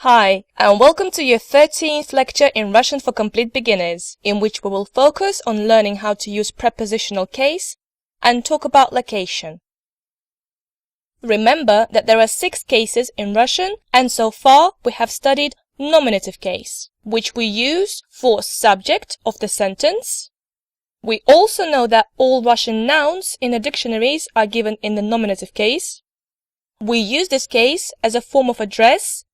Hi, and welcome to your 13th lecture in Russian for Complete Beginners, in which we will focus on learning how to use prepositional case and talk about location. Remember that there are 6 cases in Russian, and so far we have studied nominative case, which we use for subject of the sentence. We also know that all Russian nouns in the dictionaries are given in the nominative case. We use this case as a form of address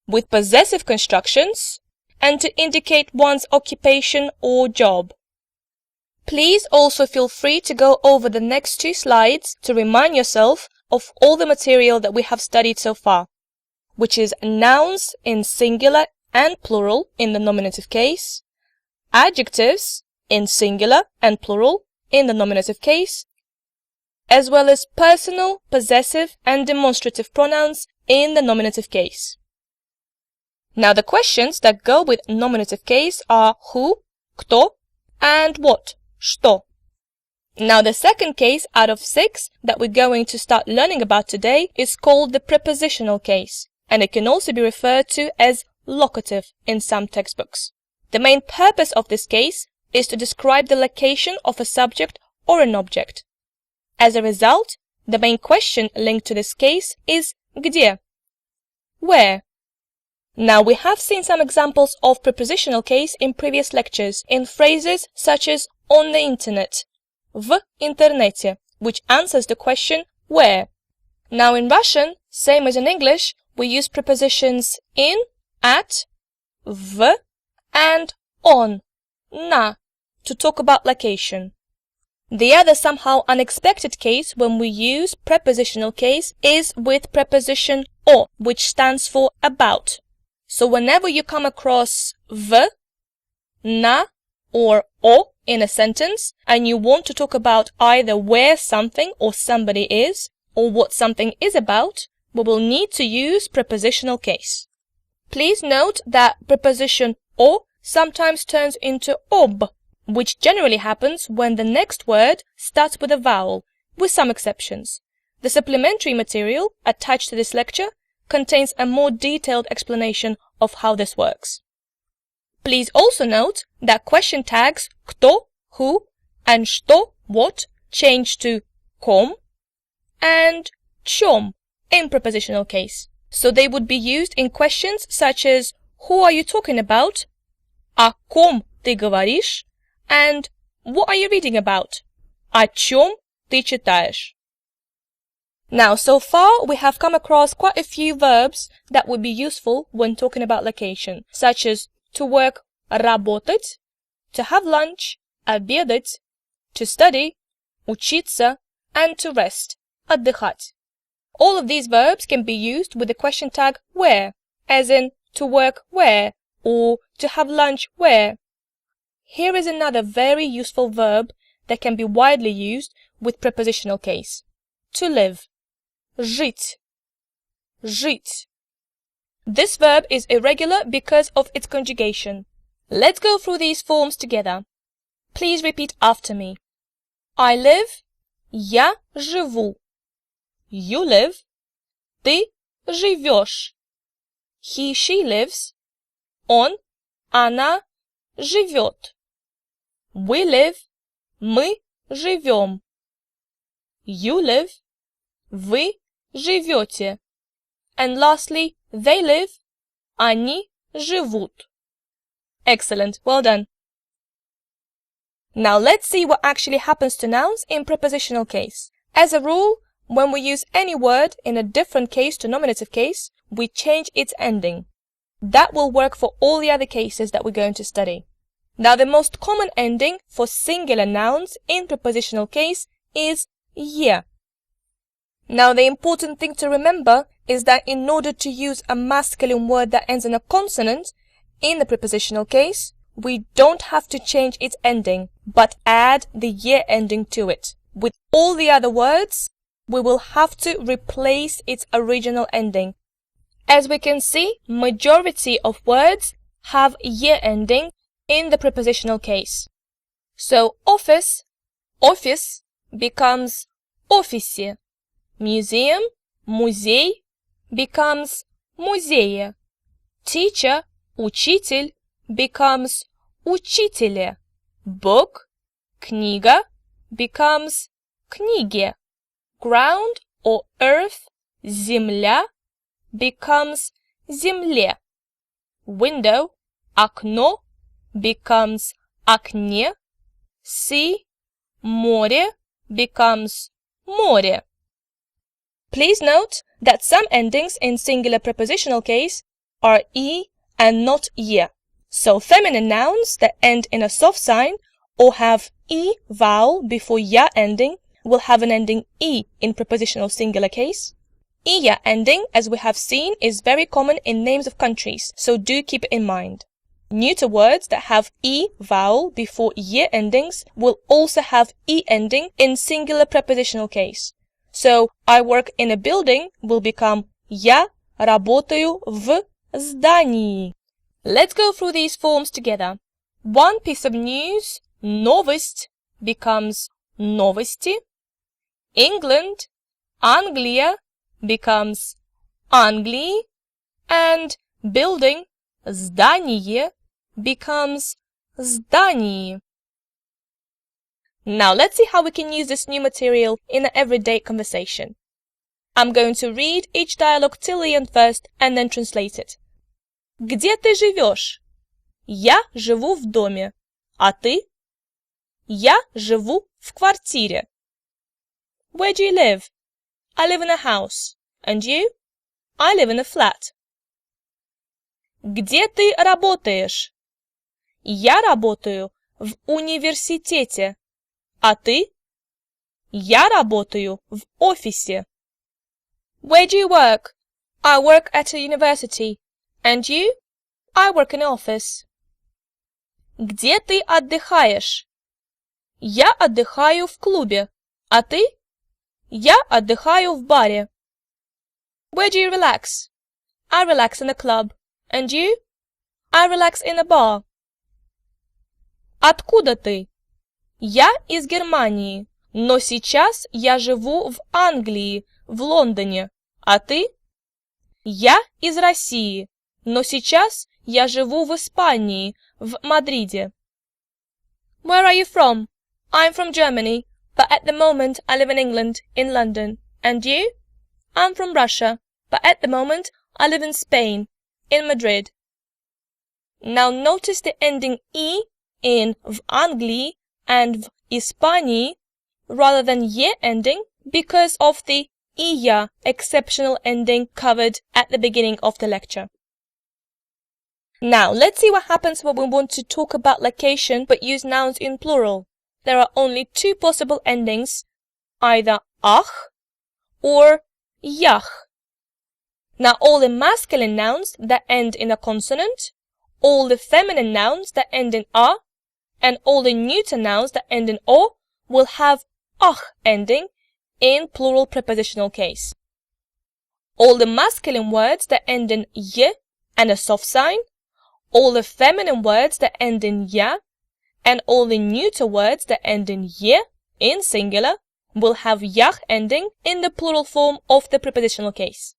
with possessive constructions and to indicate one's occupation or job. Please also feel free to go over the next 2 slides to remind yourself of all the material that we have studied so far, which is nouns in singular and plural in the nominative case, adjectives in singular and plural in the nominative case, as well as personal, possessive and demonstrative pronouns in the nominative case. Now the questions that go with nominative case are who, kto, and what, что. Now the second case out of 6 that we're going to start learning about today is called the prepositional case, and it can also be referred to as locative in some textbooks. The main purpose of this case is to describe the location of a subject or an object. As a result, the main question linked to this case is где, where. Now we have seen some examples of prepositional case in previous lectures in phrases such as on the internet, в интернете, which answers the question where. Now in Russian, same as in English, we use prepositions in, at, в, and on, на, to talk about location. The other somehow unexpected case when we use prepositional case is with preposition o, which stands for about. So whenever you come across v, na, or o in a sentence, and you want to talk about either where something or somebody is, or what something is about, we will need to use prepositional case. Please note that preposition o sometimes turns into ob, which generally happens when the next word starts with a vowel, with some exceptions. The supplementary material attached to this lecture contains a more detailed explanation of how this works. Please also note that question tags kto, who, and что, what, change to kom and чем in prepositional case. So they would be used in questions such as who are you talking about, о ком ты говоришь, and what are you reading about, о чем ты читаешь. Now, so far, we have come across quite a few verbs that would be useful when talking about location, such as to work, работать, to have lunch, обедать, to study, учиться, and to rest, отдыхать. All of these verbs can be used with the question tag where, as in to work where, or to have lunch where. Here is another very useful verb that can be widely used with prepositional case. To live. Жить. Жить. This verb is irregular because of its conjugation. Let's go through these forms together. Please repeat after me. I live. Я живу. You live. Ты живешь. He, she lives. Он, она живет. We live. Мы живем. You live. Вы живете. And lastly, they live. Они живут. Excellent, well done. Now let's see what actually happens to nouns in prepositional case. As a rule, when we use any word in a different case to nominative case, we change its ending. That will work for all the other cases that we're going to study. Now the most common ending for singular nouns in prepositional case is je. Now the important thing to remember is that in order to use a masculine word that ends in a consonant in the prepositional case, we don't have to change its ending, but add the je ending to it. With all the other words, we will have to replace its original ending. As we can see, majority of words have je ending in the prepositional case. So office, office becomes office. Museum, музей becomes музее. Teacher, учитель, becomes учителе. Book, книга, becomes книге. Ground or earth, земля, becomes земле. Window, окно, becomes окне. Sea, море, becomes море. Please note that some endings in singular prepositional case are e and not ye. So feminine nouns that end in a soft sign or have e vowel before ya ending will have an ending e in prepositional singular case. E-ya ending, as we have seen, is very common in names of countries, so do keep it in mind. Neuter words that have e vowel before ye endings will also have e ending in singular prepositional case. So, I work in a building will become я работаю в здании. Let's go through these forms together. One piece of news, новость, becomes новости. England, Anglia, becomes Англии. And building, здание, becomes здании. Now let's see how we can use this new material in an everyday conversation. I'm going to read each dialogue till the end first and then translate it. Где ты живешь? Я живу в доме. А ты? Я живу в квартире. Where do you live? I live in a house. And you? I live in a flat. Где ты работаешь? Я работаю в университете. А ты? Я работаю в офисе. Where do you work? I work at a university. And you? I work in an office. Где ты отдыхаешь? Я отдыхаю в клубе. А ты? Я отдыхаю в баре. Where do you relax? I relax in a club. And you? I relax in a bar. Откуда ты? Я из Германии, но сейчас я живу в Англии, в Лондоне. А ты? Я из России, но сейчас я живу в Испании, в Мадриде. Where are you from? I'm from Germany, but at the moment I live in England, in London. And you? I'm from Russia, but at the moment I live in Spain, in Madrid. Now notice the ending e in v Anglii and v Испании rather than ye ending because of the iya exceptional ending covered at the beginning of the lecture. Now, let's see what happens when we want to talk about location but use nouns in plural. There are only two possible endings, either ach or yach. Now, all the masculine nouns that end in a consonant, all the feminine nouns that end in a, and all the neuter nouns that end in o will have ach ending in plural prepositional case. All the masculine words that end in y and a soft sign, all the feminine words that end in ya, and all the neuter words that end in ye in singular will have yach ending in the plural form of the prepositional case.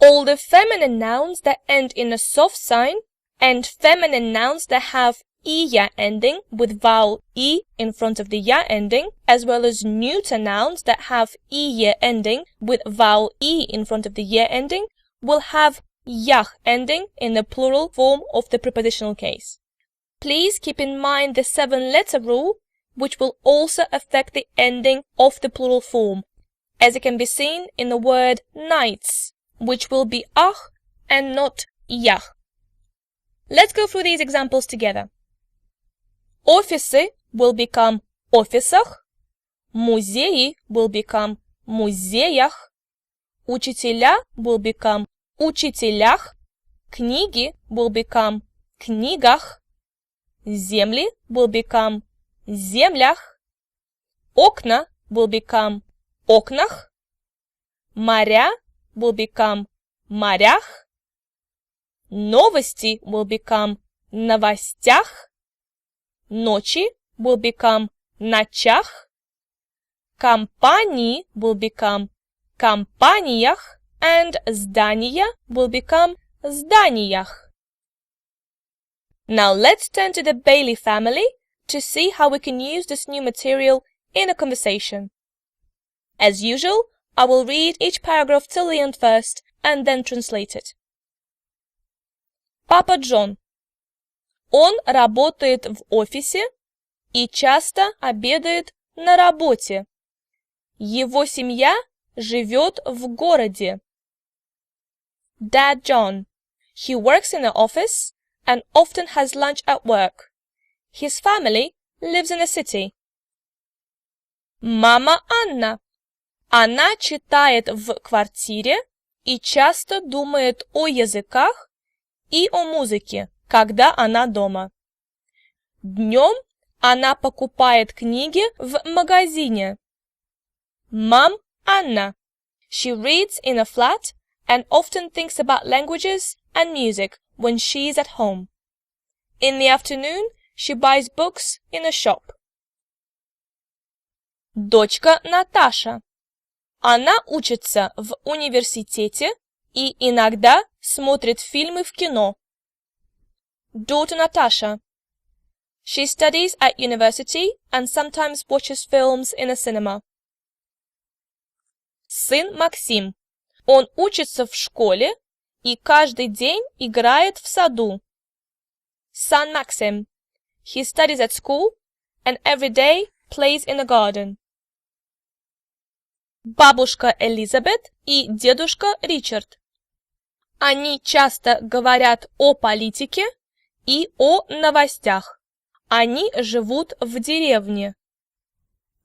All the feminine nouns that end in a soft sign and feminine nouns that have iya ending with vowel e in front of the ya ending, as well as neuter nouns that have iya ending with vowel e in front of the ye ending, will have yach ending in the plural form of the prepositional case. Please keep in mind the 7-letter rule, which will also affect the ending of the plural form, as it can be seen in the word nights, which will be ach and not yach. Let's go through these examples together. Офисы will become офисах, музеи will become музеях, учителя will become учителях, книги will become книгах, земли will become землях, окна will become окнах, моря will become морях, новости will become новостях, ночи will become ночах, компании will become компаниях, and здания will become зданиях. Now let's turn to the Bailey family to see how we can use this new material in a conversation. As usual, I will read each paragraph till the end first and then translate it. Папа Джон. Он работает в офисе и часто обедает на работе. Его семья живет в городе. Dad John. He works in the office and often has lunch at work. His family lives in a city. Мама Анна. Она читает в квартире и часто думает о языках и о музыке, когда она дома. Днем она покупает книги в магазине. Mom Anna. She reads in a flat and often thinks about languages and music when she is at home. In the afternoon, she buys books in a shop. Дочка Наташа. Она учится в университете и иногда смотрит фильмы в кино. Daughter Natasha. She studies at university and sometimes watches films in a cinema. Сын Максим. Он учится в школе и каждый день играет в саду. Son Maxim. He studies at school and every day plays in the garden. Бабушка Элизабет и дедушка Ричард. Они часто говорят о политике и о новостях. Они живут в деревне.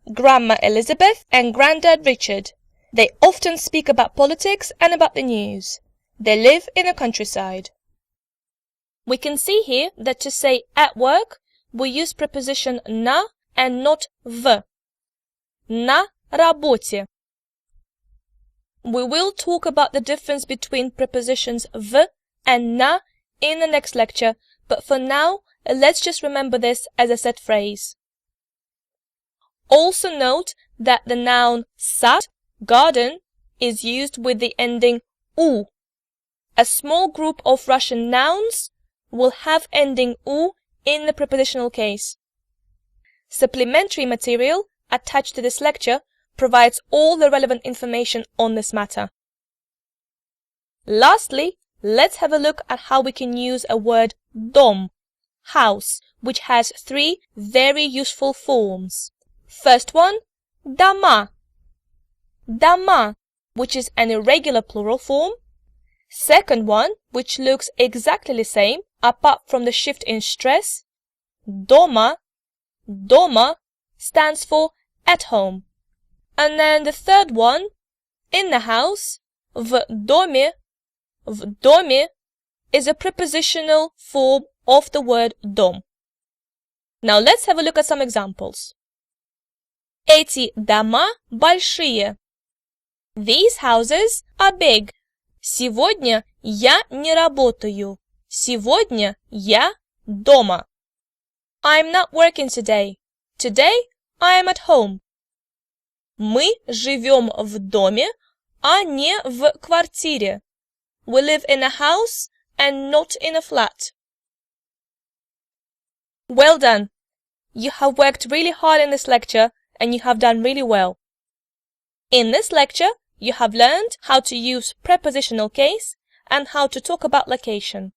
Grandma Elizabeth and Granddad Richard. They often speak about politics and about the news. They live in the countryside. We can see here that to say at work, we use preposition на and not в. На работе. We will talk about the difference between prepositions v and na in the next lecture, but for now, let's just remember this as a set phrase. Also note that the noun sad, garden, is used with the ending u. A small group of Russian nouns will have ending u in the prepositional case. Supplementary material attached to this lecture provides all the relevant information on this matter. Lastly, let's have a look at how we can use a word dom, house, which has three very useful forms. First one, дома. Дома, which is an irregular plural form. Second one, which looks exactly the same apart from the shift in stress. Дома. Дома stands for at home. And then the third one, in the house, в доме, is a prepositional form of the word дом. Now let's have a look at some examples. Эти дома большие. These houses are big. Сегодня я не работаю. Сегодня я дома. I'm not working today. Today I am at home. Мы живем в доме, а не в квартире. We live in a house and not in a flat. Well done! You have worked really hard in this lecture and you have done really well. In this lecture, you have learned how to use prepositional case and how to talk about location.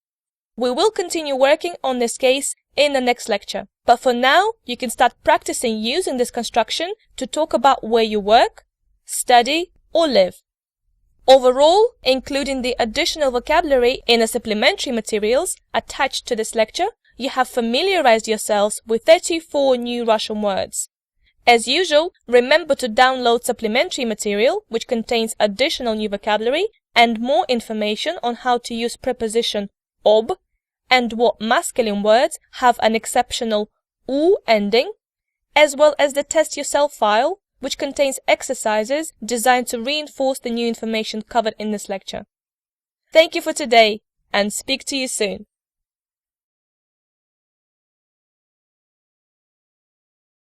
We will continue working on this case in the next lecture. But for now, you can start practicing using this construction to talk about where you work, study, or live. Overall, including the additional vocabulary in the supplementary materials attached to this lecture, you have familiarized yourselves with 34 new Russian words. As usual, remember to download supplementary material which contains additional new vocabulary and more information on how to use preposition ob and what masculine words have an exceptional u ending, as well as the Test Yourself file, which contains exercises designed to reinforce the new information covered in this lecture. Thank you for today, and speak to you soon.